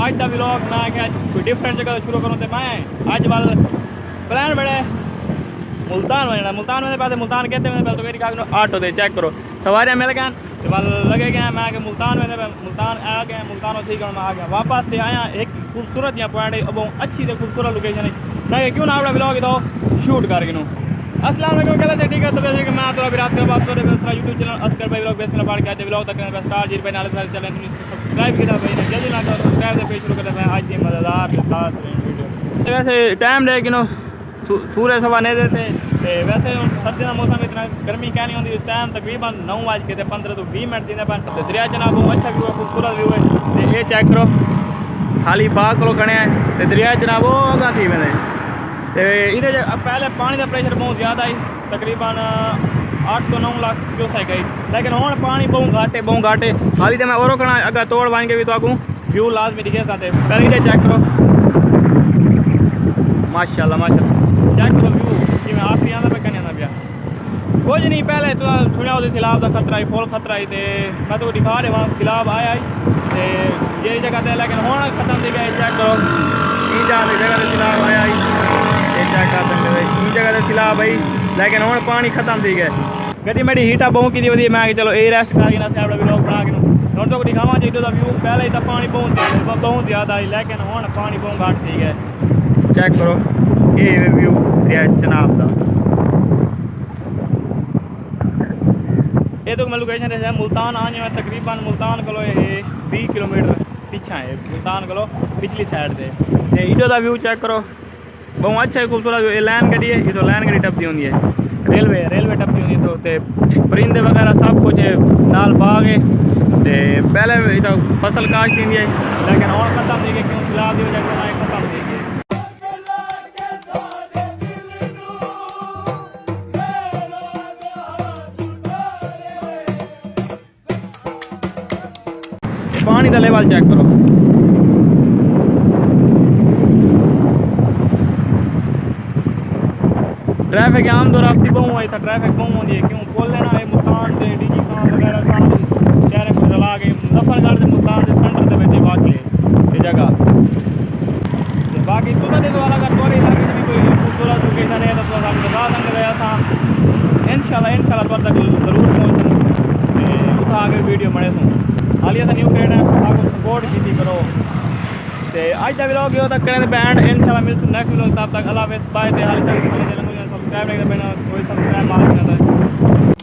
आज का व्लॉग मैं क्या कोई डिफरेंट जगह शुरू करूँ तो मैं आज वाल प्लान बड़े मुल्तान में मुल्तान में पास मुल्तान कहते हैं तो मेरी का ऑटो दे चेक करो सवारियाँ मिल गए तो वाल लगे गए मैं कि मुल्तान में मुल्तान आ गए मुल्तान ठीक है मैं आ गया वापस से आया एक खूबसूरत यहाँ पॉइंट है अब अच्छी से खूबसूरत लोकेशन है मैं क्यों ना अपना व्लॉग तो शूट कर गिनूँ अस्सलाम वालेकुम कैसे ठीक है तो वैसे कि मैं तो विराज कर बात कर रहा यूट्यूब चैनल अस्कर भाई व्लॉग बेस में पढ़ के आज व्लॉग तक स्टार जी पे नाले सारे चैनल सब्सक्राइब किया भाई ने जल्दी ना करो सब्सक्राइब से पेज शुरू करते हैं आज की मज़ेदार के साथ वीडियो वैसे टाइम दे कि नो सूर्य सवा नहीं देते वैसे सर्दी का मौसम इतना गर्मी क्या नहीं होती टाइम तकरीबन 9:15 तो 20 मिनट दिन पर दरिया जनाब अच्छा व्यू है खूबसूरत व्यू है ये चेक करो खाली बाग को खड़े हैं तो दरिया जनाब वो अगर थी मैंने ये पहले पानी का प्रेशर बहुत ज़्यादा है तकरीबन 8 तो 9 लाख क्यूसेक है लेकिन हूँ पानी बहुत घाट है खाली तो मैं और रखना अगर तोड़ बन के भी तो आगू व्यू लाजमी दिखे साथ पहले ये चेक करो माशाल्लाह माशाल्लाह चेक करो व्यू कि मैं आखिरी आना पे कहने पिया कुछ नहीं पहले तो सुनिया होती सैलाब का खतरा है फुल खतरा है तो मैं तो दिखा रहे वहाँ सैलाब आया है ये जगह से लेकिन हूँ खत्म दी गई चेक करो जगह से सैलाब आया ये चेक कर सकते हो जगह से सैलाब आई लेकिन हूँ पानी खत्म दी गए गड्डी मेरी हीटा बहुत की वधी मैं चलो ये रेस्ट करके ना अपना व्लॉग बना के हूँ तो दिखावा चाहिए तो व्यू पहले ही तो पानी बहुत ज़्यादा आई लेकिन हूँ पानी बहुत घट ठीक है चेक करो ये व्यू जनाब का ये तो मैं लोकेशन है मुल्तान आने में तकरीबन मुल्तान को 20 किलोमीटर पीछा है मुल्तान को पिछली साइड से इधर का व्यू चेक करो बहुत अच्छा है खूबसूरत ये लैन गड्डी है ये तो लैन गड्डी टपती होती है रेलवे टपती होती है तो परिंदे वगैरह सब कुछ है नाल बाग है तो पहले तो फसल काश्त होती है लेकिन और खत्म दी गई क्यों सैलाब की वजह से खत्म दी गई पानी का लेवल चेक करो ट्रैफिक आम तो रास्ते बहुत हुई था ट्रैफिक बहुत होती है क्यों बोल लेना है मुल्तान से डीजी खान वगैरह सारे शहर को चला के मुजफ्फरगढ़ से मुल्तान से सेंटर के बच्चे बाकी ये जगह बाकी तुझा देखो अगर तोरे इलाके में कोई खूबसूरत लोकेशन है तो हम बता देंगे गया था इंशाल्लाह पर तक जरूर पहुँचूँ उठा आगे वीडियो बने सुन हालिया से न्यू क्रिएट है आपको सपोर्ट की करो तो आज का व्लॉग ये तक करें बैंड इंशाल्लाह मिलते नेक्स्ट व्लॉग तब तक अल्लाह हाफिज़ बाय ते हाल तक सब्सक्राइब नहीं करना कोई सब्सक्राइब मार